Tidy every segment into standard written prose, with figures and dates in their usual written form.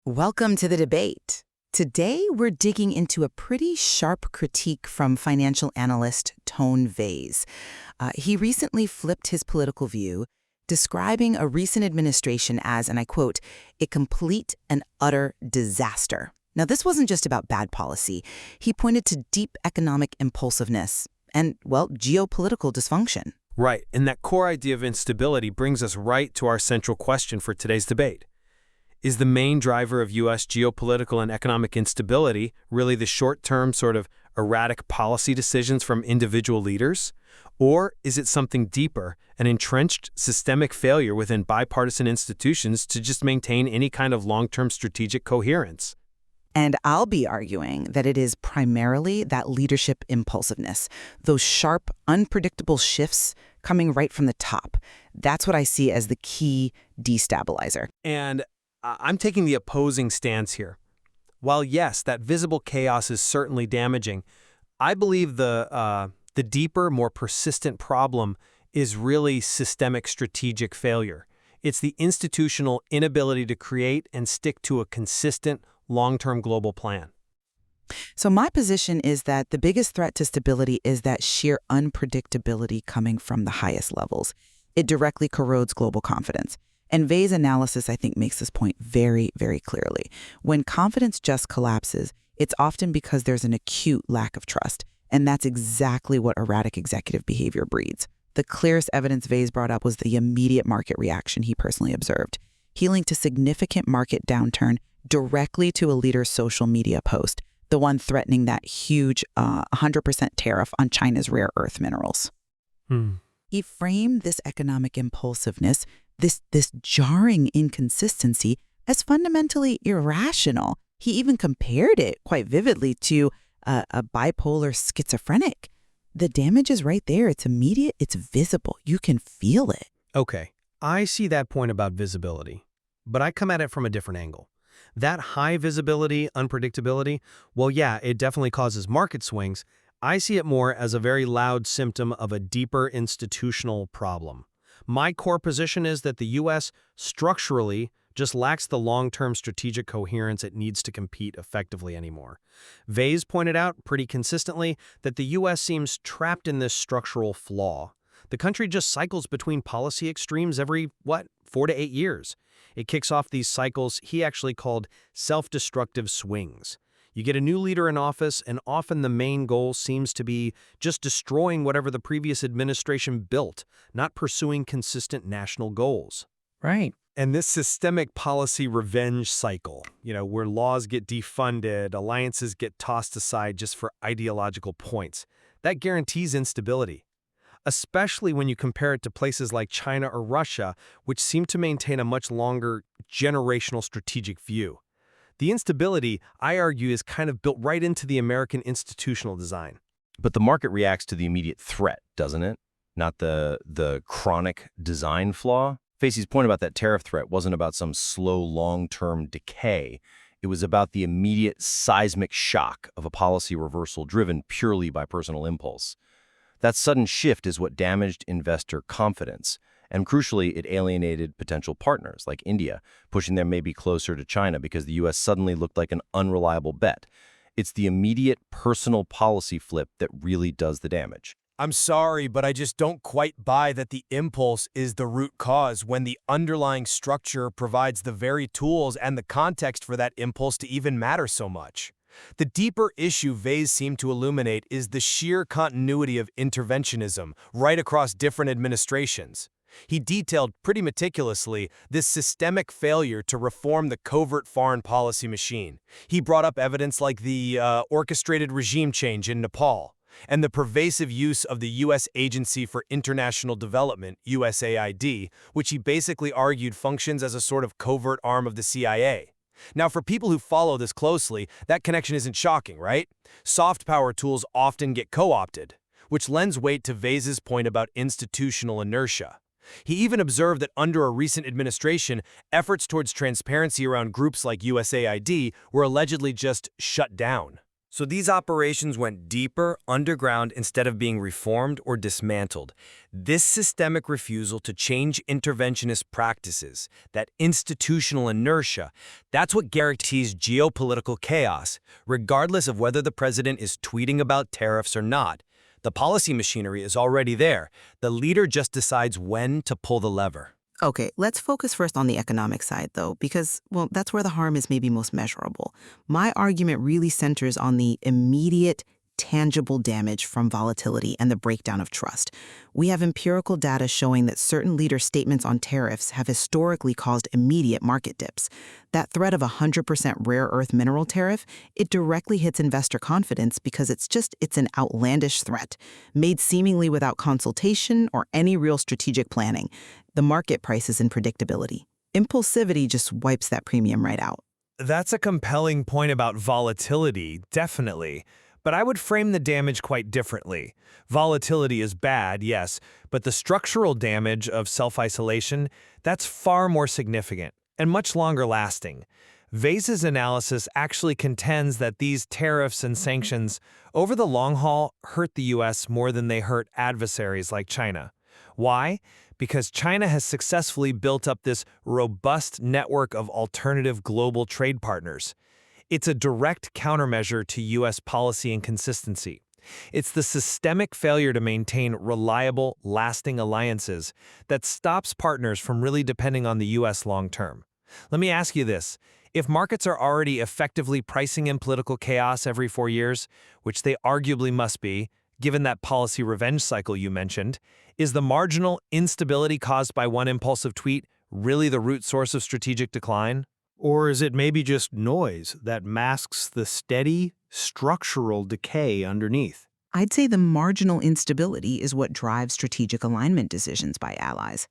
Welcome to the debate. Today, we're digging into a pretty sharp critique from financial analyst Tone Vays. He recently flipped his political view, describing a recent administration as, and I quote, a complete and utter disaster. Now, this wasn't just about bad policy. He pointed to deep economic impulsiveness and, well, geopolitical dysfunction. Right, and that core idea of instability brings us right to our central question for today's debate. Is the main driver of U.S. geopolitical and economic instability really the short-term sort of erratic policy decisions from individual leaders? Or is it something deeper, an entrenched systemic failure within bipartisan institutions to just maintain any kind of long-term strategic coherence? And I'll be arguing that it is primarily that leadership impulsiveness, those sharp, unpredictable shifts coming right from the top. That's what I see as the key destabilizer. And I'm taking the opposing stance here. While yes, that visible chaos is certainly damaging, I believe the deeper, more persistent problem is really systemic strategic failure. It's the institutional inability to create and stick to a consistent, long-term global plan. So my position is that the biggest threat to stability is that sheer unpredictability coming from the highest levels. It directly corrodes global confidence. And Vays' analysis, I think, makes this point very, very clearly. When confidence just collapses, it's often because there's an acute lack of trust. And that's exactly what erratic executive behavior breeds. The clearest evidence Vays brought up was the immediate market reaction he personally observed. He linked a significant market downturn directly to a leader's social media post, the one threatening that huge 100% tariff on China's rare earth minerals. He framed this economic impulsiveness, this jarring inconsistency, as fundamentally irrational. He even compared it quite vividly to a bipolar schizophrenic. The damage is right there. It's immediate. It's visible. You can feel it. Okay, I see that point about visibility, but I come at it from a different angle. That high visibility, unpredictability, well, yeah, it definitely causes market swings. I see it more as a very loud symptom of a deeper institutional problem. My core position is that the U.S. structurally just lacks the long-term strategic coherence it needs to compete effectively anymore. Vays pointed out pretty consistently that the U.S. seems trapped in this structural flaw. The country just cycles between policy extremes every, 4 to 8 years. It kicks off these cycles he actually called self-destructive swings. You get a new leader in office, and often the main goal seems to be just destroying whatever the previous administration built, not pursuing consistent national goals. Right. And this systemic policy revenge cycle, where laws get defunded, alliances get tossed aside just for ideological points, that guarantees instability. Especially when you compare it to places like China or Russia, which seem to maintain a much longer generational strategic view. The instability, I argue, is kind of built right into the American institutional design. But the market reacts to the immediate threat, doesn't it? Not the chronic design flaw. Facey's point about that tariff threat wasn't about some slow, long-term decay. It was about the immediate seismic shock of a policy reversal driven purely by personal impulse. That sudden shift is what damaged investor confidence. And crucially, it alienated potential partners like India, pushing them maybe closer to China because the U.S. suddenly looked like an unreliable bet. It's the immediate personal policy flip that really does the damage. I'm sorry, but I just don't quite buy that the impulse is the root cause when the underlying structure provides the very tools and the context for that impulse to even matter so much. The deeper issue Vays seemed to illuminate is the sheer continuity of interventionism right across different administrations. He detailed pretty meticulously this systemic failure to reform the covert foreign policy machine. He brought up evidence like the orchestrated regime change in Nepal and the pervasive use of the U.S. Agency for International Development, USAID, which he basically argued functions as a sort of covert arm of the CIA. Now, for people who follow this closely, that connection isn't shocking, right? Soft power tools often get co-opted, which lends weight to Vays' point about institutional inertia. He even observed that under a recent administration, efforts towards transparency around groups like USAID were allegedly just shut down. So these operations went deeper, underground, instead of being reformed or dismantled. This systemic refusal to change interventionist practices, that institutional inertia, that's what guarantees geopolitical chaos, regardless of whether the president is tweeting about tariffs or not. The policy machinery is already there. The leader just decides when to pull the lever. Okay, let's focus first on the economic side, though, because, well, that's where the harm is maybe most measurable. My argument really centers on the immediate, tangible damage from volatility and the breakdown of trust. We have empirical data showing that certain leader statements on tariffs have historically caused immediate market dips. That threat of a 100% rare earth mineral tariff, it directly hits investor confidence because it's an outlandish threat, made seemingly without consultation or any real strategic planning. The market prices in predictability. Impulsivity just wipes that premium right out. That's a compelling point about volatility, definitely. But I would frame the damage quite differently. Volatility is bad, yes, but the structural damage of self-isolation, that's far more significant and much longer lasting. Vays's analysis actually contends that these tariffs and sanctions, over the long haul, hurt the U.S. more than they hurt adversaries like China. Why? Because China has successfully built up this robust network of alternative global trade partners. It's a direct countermeasure to U.S. policy inconsistency. It's the systemic failure to maintain reliable, lasting alliances that stops partners from really depending on the U.S. long term. Let me ask you this. If markets are already effectively pricing in political chaos every 4 years, which they arguably must be, given that policy revenge cycle you mentioned, is the marginal instability caused by one impulsive tweet really the root source of strategic decline? Or is it maybe just noise that masks the steady, structural decay underneath? I'd say the marginal instability is what drives strategic alignment decisions by allies.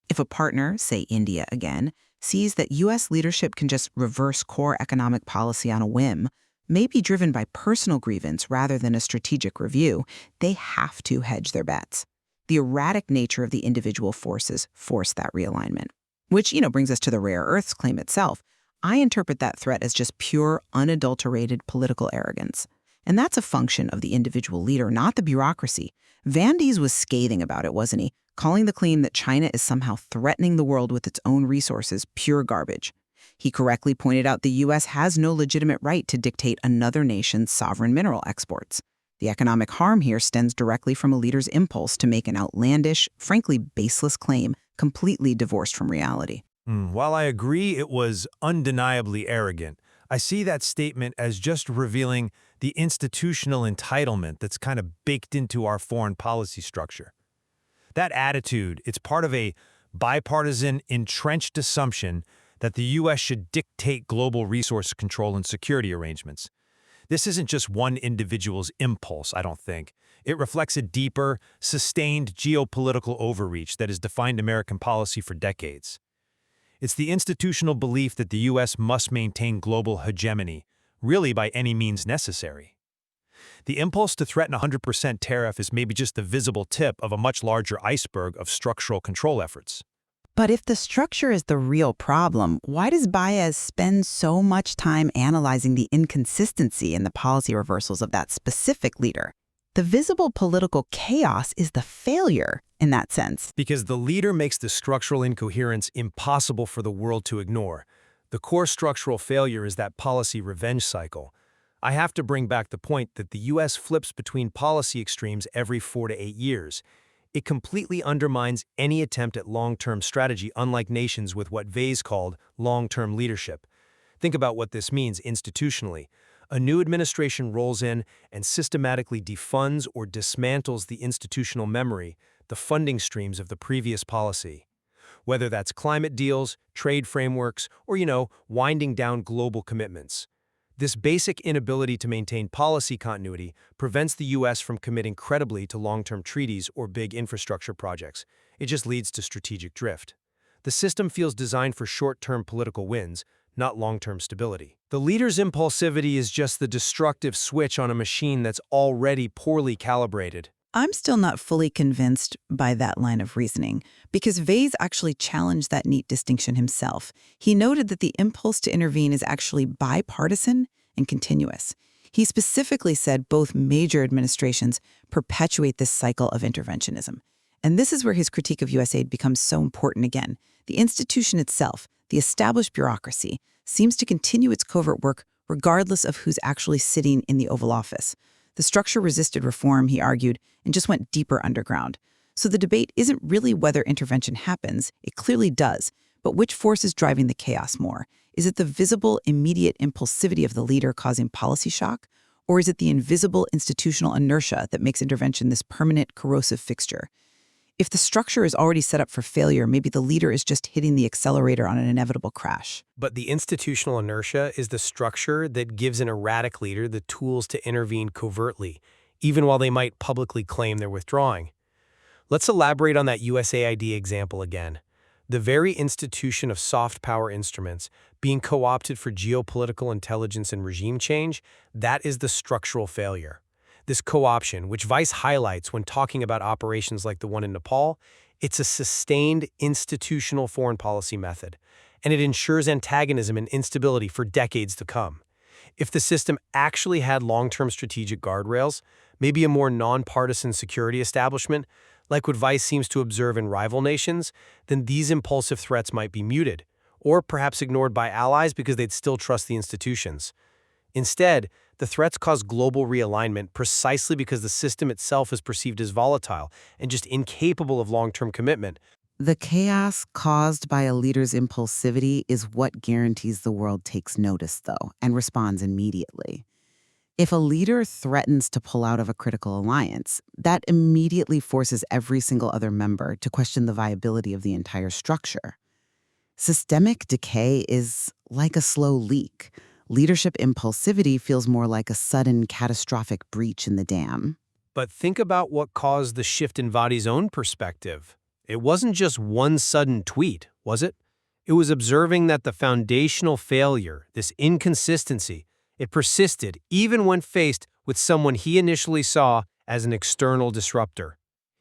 If a partner, say India again, sees that U.S. leadership can just reverse core economic policy on a whim, maybe driven by personal grievance rather than a strategic review, they have to hedge their bets. The erratic nature of the individual forces force that realignment. Which, brings us to the rare earths claim itself. I interpret that threat as just pure, unadulterated political arrogance. And that's a function of the individual leader, not the bureaucracy. Van Dies was scathing about it, wasn't he? Calling the claim that China is somehow threatening the world with its own resources pure garbage. He correctly pointed out the U.S. has no legitimate right to dictate another nation's sovereign mineral exports. The economic harm here stems directly from a leader's impulse to make an outlandish, frankly baseless claim, completely divorced from reality. While I agree it was undeniably arrogant, I see that statement as just revealing the institutional entitlement that's kind of baked into our foreign policy structure. That attitude, it's part of a bipartisan, entrenched assumption that the U.S. should dictate global resource control and security arrangements. This isn't just one individual's impulse, I don't think. It reflects a deeper, sustained geopolitical overreach that has defined American policy for decades. It's the institutional belief that the U.S. must maintain global hegemony, really by any means necessary. The impulse to threaten a 100% tariff is maybe just the visible tip of a much larger iceberg of structural control efforts. But if the structure is the real problem, why does Baez spend so much time analyzing the inconsistency in the policy reversals of that specific leader? The visible political chaos is the failure in that sense. Because the leader makes the structural incoherence impossible for the world to ignore. The core structural failure is that policy revenge cycle. I have to bring back the point that the U.S. flips between policy extremes every 4 to 8 years. It completely undermines any attempt at long-term strategy, unlike nations with what Vays called long-term leadership. Think about what this means institutionally. A new administration rolls in and systematically defunds or dismantles the institutional memory, the funding streams of the previous policy. Whether that's climate deals, trade frameworks, or, winding down global commitments. This basic inability to maintain policy continuity prevents the U.S. from committing credibly to long-term treaties or big infrastructure projects. It just leads to strategic drift. The system feels designed for short-term political wins, not long-term stability. The leader's impulsivity is just the destructive switch on a machine that's already poorly calibrated. I'm still not fully convinced by that line of reasoning, because Vays actually challenged that neat distinction himself. He noted that the impulse to intervene is actually bipartisan and continuous. He specifically said both major administrations perpetuate this cycle of interventionism. And this is where his critique of U.S. aid becomes so important again. The institution itself, the established bureaucracy, seems to continue its covert work regardless of who's actually sitting in the Oval Office. The structure resisted reform, he argued, and just went deeper underground. So the debate isn't really whether intervention happens, it clearly does, but which force is driving the chaos more? Is it the visible, immediate impulsivity of the leader causing policy shock? Or is it the invisible institutional inertia that makes intervention this permanent, corrosive fixture? If the structure is already set up for failure, maybe the leader is just hitting the accelerator on an inevitable crash. But the institutional inertia is the structure that gives an erratic leader the tools to intervene covertly, even while they might publicly claim they're withdrawing. Let's elaborate on that USAID example again. The very institution of soft power instruments being co-opted for geopolitical intelligence and regime change, that is the structural failure. This co-option, which Vays highlights when talking about operations like the one in Nepal, it's a sustained institutional foreign policy method, and it ensures antagonism and instability for decades to come. If the system actually had long-term strategic guardrails, maybe a more nonpartisan security establishment, like what Vays seems to observe in rival nations, then these impulsive threats might be muted, or perhaps ignored by allies because they'd still trust the institutions. Instead, the threats cause global realignment precisely because the system itself is perceived as volatile and just incapable of long-term commitment. The chaos caused by a leader's impulsivity is what guarantees the world takes notice, though, and responds immediately. If a leader threatens to pull out of a critical alliance, that immediately forces every single other member to question the viability of the entire structure. Systemic decay is like a slow leak. Leadership impulsivity feels more like a sudden catastrophic breach in the dam. But think about what caused the shift in Vays' own perspective. It wasn't just one sudden tweet, was it? It was observing that the foundational failure, this inconsistency, it persisted even when faced with someone he initially saw as an external disruptor.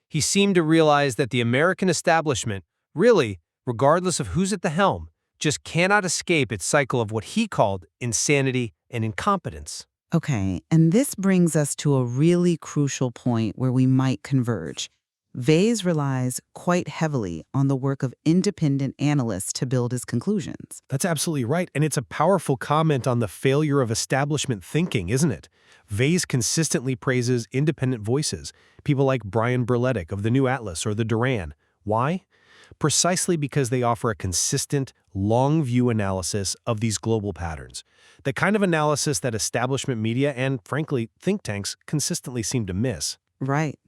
He seemed to realize that the American establishment, really, regardless of who's at the helm, just cannot escape its cycle of what he called insanity and incompetence. Okay, and this brings us to a really crucial point where we might converge. Vays relies quite heavily on the work of independent analysts to build his conclusions. That's absolutely right, and it's a powerful comment on the failure of establishment thinking, isn't it? Vays consistently praises independent voices, people like Brian Berletic of the New Atlas or the Duran. Why? Precisely because they offer a consistent, long-view analysis of these global patterns, the kind of analysis that establishment media and, frankly, think tanks consistently seem to miss. Right.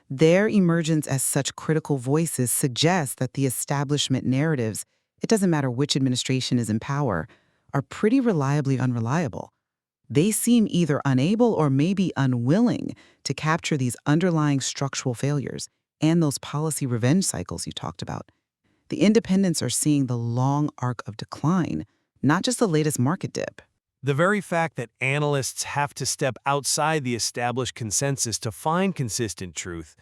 Their emergence as such critical voices suggests that the establishment narratives, it doesn't matter which administration is in power, are pretty reliably unreliable. They seem either unable or maybe unwilling to capture these underlying structural failures and those policy revenge cycles you talked about. The independents are seeing the long arc of decline, not just the latest market dip. The very fact that analysts have to step outside the established consensus to find consistent truth,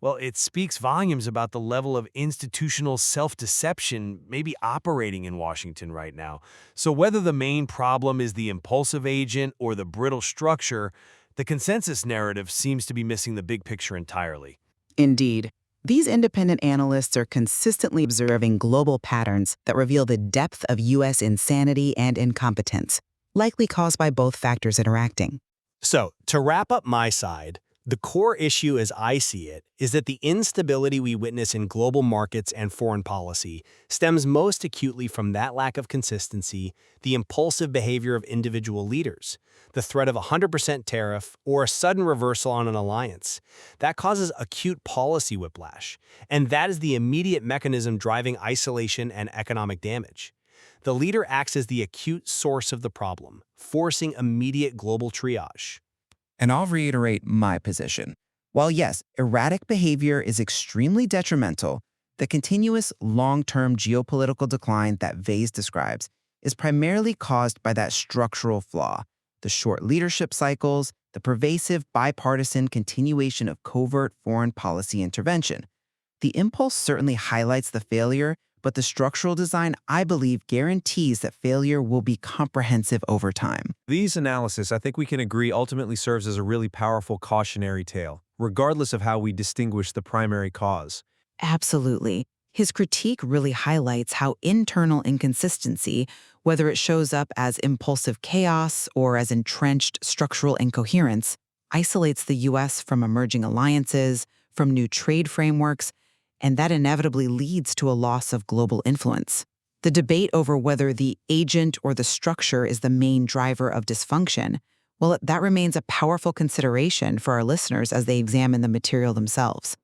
well, it speaks volumes about the level of institutional self-deception maybe operating in Washington right now. So whether the main problem is the impulsive agent or the brittle structure, the consensus narrative seems to be missing the big picture entirely. Indeed. These independent analysts are consistently observing global patterns that reveal the depth of U.S. insanity and incompetence, likely caused by both factors interacting. So, to wrap up my side, the core issue as I see it is that the instability we witness in global markets and foreign policy stems most acutely from that lack of consistency, the impulsive behavior of individual leaders, the threat of a 100% tariff, or a sudden reversal on an alliance. That causes acute policy whiplash, and that is the immediate mechanism driving isolation and economic damage. The leader acts as the acute source of the problem, forcing immediate global triage. And I'll reiterate my position. While yes, erratic behavior is extremely detrimental, the continuous long-term geopolitical decline that Vays describes is primarily caused by that structural flaw, the short leadership cycles, the pervasive bipartisan continuation of covert foreign policy intervention. The impulse certainly highlights the failure, but the structural design, I believe, guarantees that failure will be comprehensive over time. These analysis, I think we can agree, ultimately serves as a really powerful cautionary tale, regardless of how we distinguish the primary cause. Absolutely. His critique really highlights how internal inconsistency, whether it shows up as impulsive chaos or as entrenched structural incoherence, isolates the U.S. from emerging alliances, from new trade frameworks, and that inevitably leads to a loss of global influence. The debate over whether the agent or the structure is the main driver of dysfunction, well, that remains a powerful consideration for our listeners as they examine the material themselves.